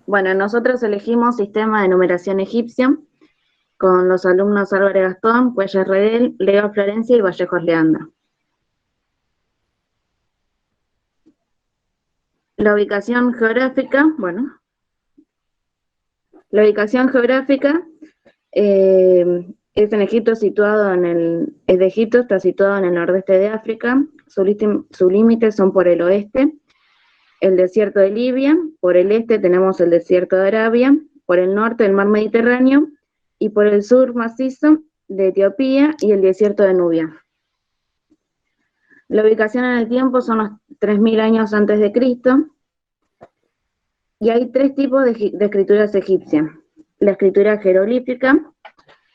Bueno, nosotros elegimos sistema de numeración egipcio con los alumnos Álvarez Gastón, Cuellar Redel, Leo Florencia y Vallejos Leandro. La ubicación geográfica, bueno, la ubicación geográfica es en Egipto, es de Egipto, está situado en el nordeste de África, sus límites son por el oeste, el desierto de Libia, por el este tenemos el desierto de Arabia, por el norte el mar Mediterráneo y por el sur macizo de Etiopía y el desierto de Nubia. La ubicación en el tiempo son los 3000 años antes de Cristo y hay tres tipos de escrituras egipcias. La escritura jeroglífica,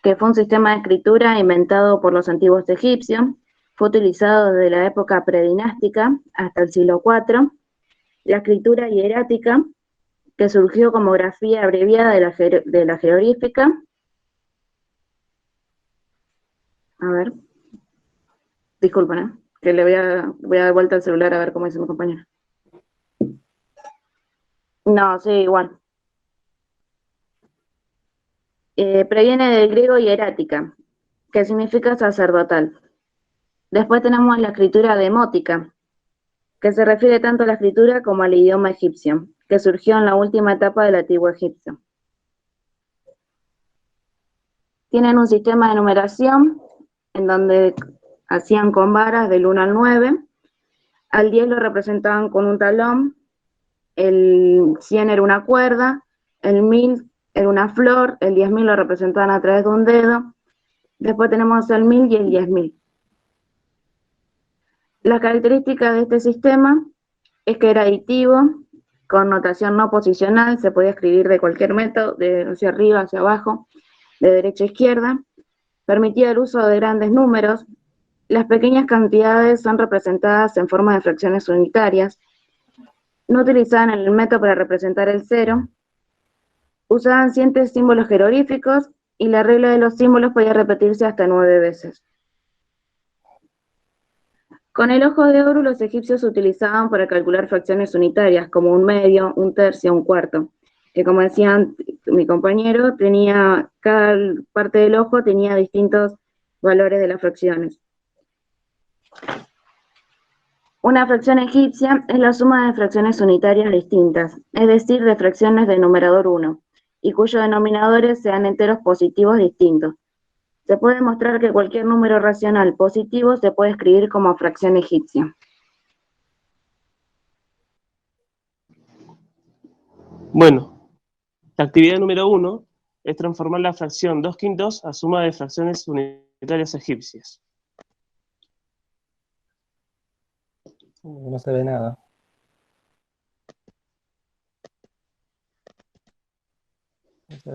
que fue un sistema de escritura inventado por los antiguos egipcios, fue utilizado desde la época predinástica hasta el siglo IV. La escritura hierática, que surgió como grafía abreviada de la jeroglífica. A ver, disculpen, que voy a dar vuelta al celular a ver cómo dice mi compañero. No, sí, igual. Previene del griego hierática, que significa sacerdotal. Después tenemos la escritura demótica, que se refiere tanto a la escritura como al idioma egipcio, que surgió en la última etapa del antiguo Egipcio. Tienen un sistema de numeración en donde hacían con varas del 1 al 9, al 10 lo representaban con un talón, el 100 era una cuerda, el 1000 era una flor, el 10.000 lo representaban a través de un dedo, después tenemos el 1000 y el 10.000. La característica de este sistema es que era aditivo, con notación no posicional, se podía escribir de cualquier método, de hacia arriba, hacia abajo, de derecha a izquierda, permitía el uso de grandes números, las pequeñas cantidades son representadas en forma de fracciones unitarias, no utilizaban el método para representar el cero, usaban 100 símbolos jeroglíficos y la regla de los símbolos podía repetirse hasta 9 veces. Con el ojo de Horus los egipcios utilizaban para calcular fracciones unitarias como un medio, un tercio, un cuarto, que como decía mi compañero, cada parte del ojo tenía distintos valores de las fracciones. Una fracción egipcia es la suma de fracciones unitarias distintas, es decir, de fracciones de numerador 1, y cuyos denominadores sean enteros positivos distintos. Se puede demostrar que cualquier número racional positivo se puede escribir como fracción egipcia. Bueno, la actividad número 1 es transformar la fracción 2/5 a suma de fracciones unitarias egipcias. No se ve nada.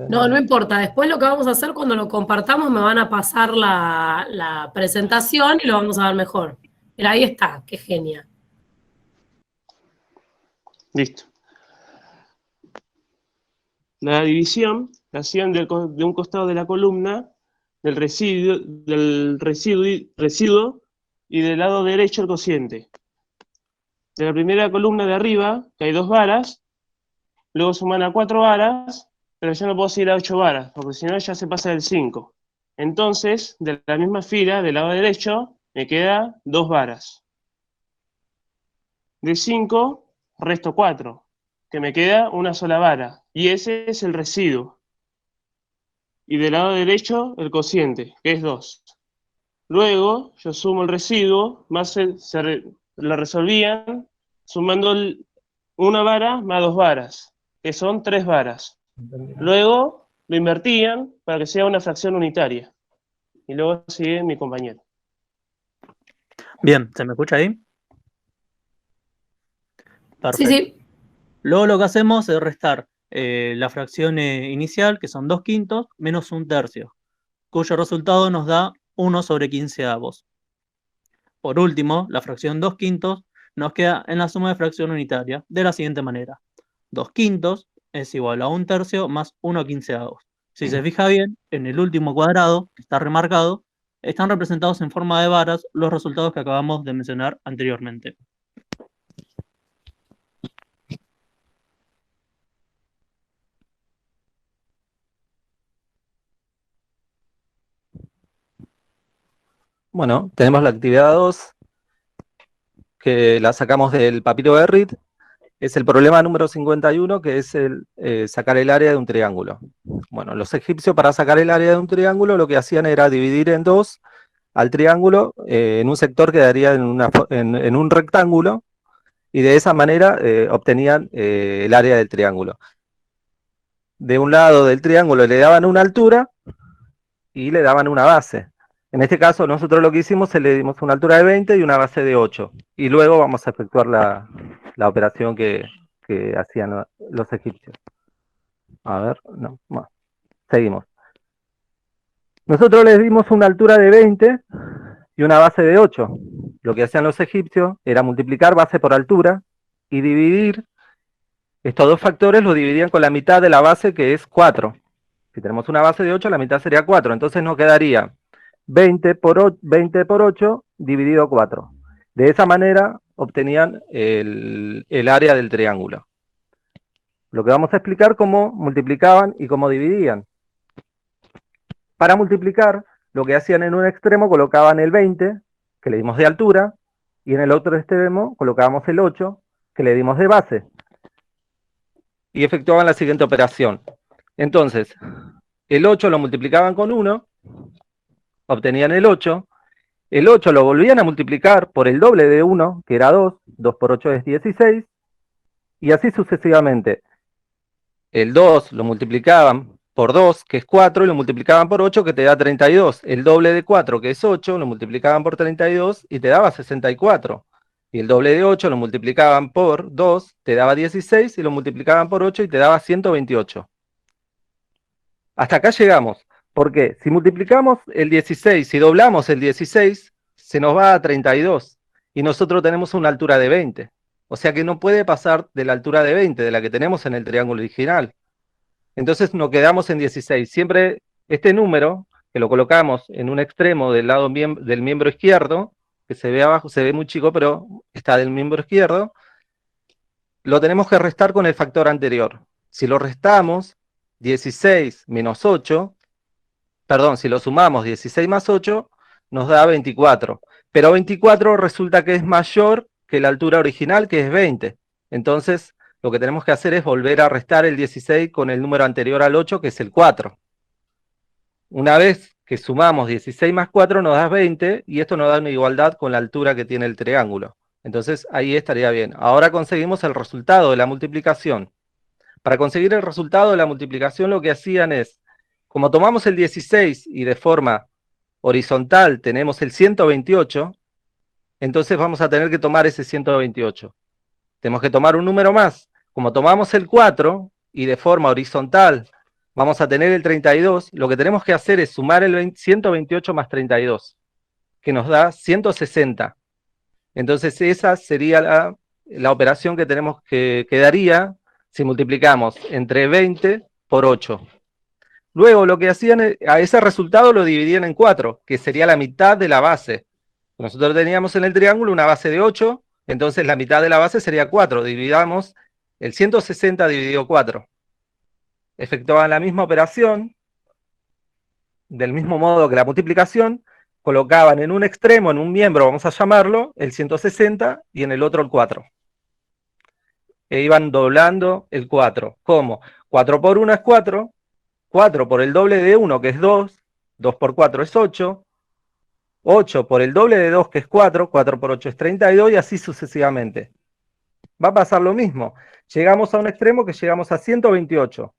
No importa. Después lo que vamos a hacer cuando lo compartamos me van a pasar la presentación y lo vamos a ver mejor. Pero ahí está, qué genia. Listo. La división la hacían de un costado de la columna del residuo y del lado derecho el cociente. De la primera columna de arriba, que hay 2 varas, luego suman a 4 varas, pero yo no puedo seguir a 8 varas, porque si no ya se pasa del 5. Entonces, de la misma fila, del lado derecho, me queda 2 varas. De 5, resto 4, que me queda una sola vara, y ese es el residuo. Y del lado derecho, el cociente, que es 2. Luego, yo sumo el residuo, más lo resolvían sumando una vara más 2 varas, que son 3 varas. Luego, lo invertían para que sea una fracción unitaria. Y luego sigue mi compañero. Bien, ¿se me escucha ahí? Perfecto. Sí, sí. Luego lo que hacemos es restar la fracción inicial, que son 2/5, menos un tercio, cuyo resultado nos da 1/15. Por último, la fracción 2/5 nos queda en la suma de fracción unitaria de la siguiente manera. 2/5 es igual a un tercio más 1/15. Si se fija bien, en el último cuadrado, que está remarcado, están representados en forma de varas los resultados que acabamos de mencionar anteriormente. Bueno, tenemos la actividad 2, que la sacamos del papiro de Reed. Es el problema número 51, que es sacar el área de un triángulo. Bueno, los egipcios para sacar el área de un triángulo lo que hacían era dividir en dos al triángulo, en un sector quedaría en un rectángulo, y de esa manera obtenían el área del triángulo. De un lado del triángulo le daban una altura y le daban una base. En este caso nosotros lo que hicimos es le dimos una altura de 20 y una base de 8. Y luego vamos a efectuar la operación que hacían los egipcios. A ver, no, más. Seguimos. Nosotros les dimos una altura de 20 y una base de 8. Lo que hacían los egipcios era multiplicar base por altura y dividir estos dos factores, los dividían con la mitad de la base, que es 4. Si tenemos una base de 8, la mitad sería 4. Entonces nos quedaría 20 por 8 dividido 4. De esa manera obtenían el área del triángulo. Lo que vamos a explicar cómo multiplicaban y cómo dividían. Para multiplicar, lo que hacían en un extremo colocaban el 20, que le dimos de altura, y en el otro extremo colocábamos el 8, que le dimos de base. Y efectuaban la siguiente operación. Entonces, el 8 lo multiplicaban con 1, obtenían el 8 lo volvían a multiplicar por el doble de 1, que era 2, 2 por 8 es 16, y así sucesivamente. El 2 lo multiplicaban por 2, que es 4, y lo multiplicaban por 8, que te da 32. El doble de 4, que es 8, lo multiplicaban por 32 y te daba 64. Y el doble de 8 lo multiplicaban por 2, te daba 16, y lo multiplicaban por 8 y te daba 128. Hasta acá llegamos. Porque si multiplicamos el 16, si doblamos el 16, se nos va a 32. Y nosotros tenemos una altura de 20. O sea que no puede pasar de la altura de 20, de la que tenemos en el triángulo original. Entonces nos quedamos en 16. Siempre este número, que lo colocamos en un extremo del lado del miembro izquierdo, que se ve abajo, se ve muy chico, pero está del miembro izquierdo, lo tenemos que restar con el factor anterior. Si lo restamos, 16 menos 8, perdón, si lo sumamos 16 más 8, nos da 24. Pero 24 resulta que es mayor que la altura original, que es 20. Entonces, lo que tenemos que hacer es volver a restar el 16 con el número anterior al 8, que es el 4. Una vez que sumamos 16 más 4, nos da 20, y esto nos da una igualdad con la altura que tiene el triángulo. Entonces, ahí estaría bien. Ahora conseguimos el resultado de la multiplicación. Para conseguir el resultado de la multiplicación, lo que hacían es, como tomamos el 16 y de forma horizontal tenemos el 128, entonces vamos a tener que tomar ese 128. Tenemos que tomar un número más. Como tomamos el 4 y de forma horizontal vamos a tener el 32, lo que tenemos que hacer es sumar el 128 más 32, que nos da 160. Entonces esa sería la operación que tenemos que daría si multiplicamos entre 20 por 8. Luego lo que hacían, a ese resultado lo dividían en 4, que sería la mitad de la base. Nosotros teníamos en el triángulo una base de 8, entonces la mitad de la base sería 4. Dividamos el 160 dividido 4. Efectuaban la misma operación, del mismo modo que la multiplicación, colocaban en un extremo, en un miembro, vamos a llamarlo, el 160, y en el otro el 4. E iban doblando el 4. ¿Cómo? 4 por 1 es 4, 4 por el doble de 1, que es 2, 2 por 4 es 8, 8 por el doble de 2, que es 4, 4 por 8 es 32, y así sucesivamente. Va a pasar lo mismo. Llegamos a un extremo que llegamos a 128.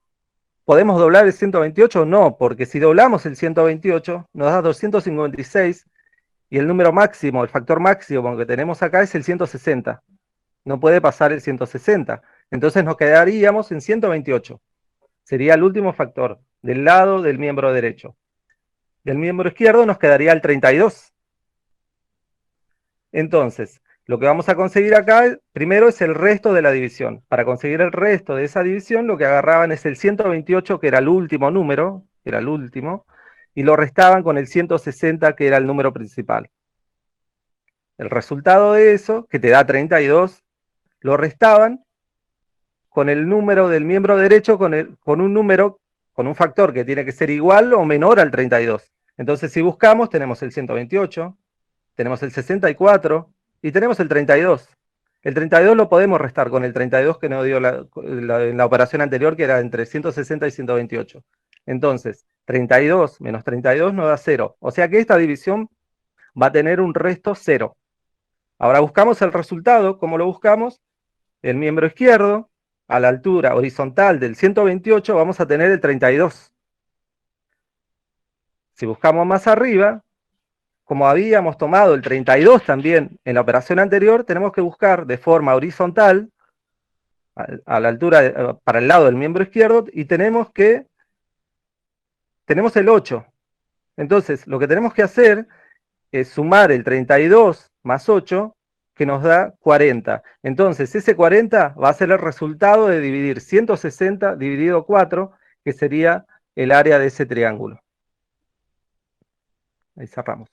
¿Podemos doblar el 128? No, porque si doblamos el 128, nos da 256, y el número máximo, el factor máximo que tenemos acá es el 160. No puede pasar el 160. Entonces nos quedaríamos en 128. Sería el último factor del lado del miembro derecho. Del miembro izquierdo nos quedaría el 32. Entonces, lo que vamos a conseguir acá, primero es el resto de la división. Para conseguir el resto de esa división, lo que agarraban es el 128, que era el último número, era el último, y lo restaban con el 160, que era el número principal. El resultado de eso, que te da 32, lo restaban con el número del miembro derecho, con un factor que tiene que ser igual o menor al 32. Entonces, si buscamos, tenemos el 128, tenemos el 64 y tenemos el 32. El 32 lo podemos restar con el 32 que nos dio en la operación anterior, que era entre 160 y 128. Entonces, 32 menos 32 nos da 0. O sea que esta división va a tener un resto 0. Ahora buscamos el resultado. ¿Cómo lo buscamos? El miembro izquierdo, a la altura horizontal del 128, vamos a tener el 32. Si buscamos más arriba, como habíamos tomado el 32 también en la operación anterior, tenemos que buscar de forma horizontal, a la altura, para el lado del miembro izquierdo, y tenemos el 8. Entonces, lo que tenemos que hacer es sumar el 32 más 8, que nos da 40. Entonces, ese 40 va a ser el resultado de dividir 160 dividido 4, que sería el área de ese triángulo. Ahí cerramos.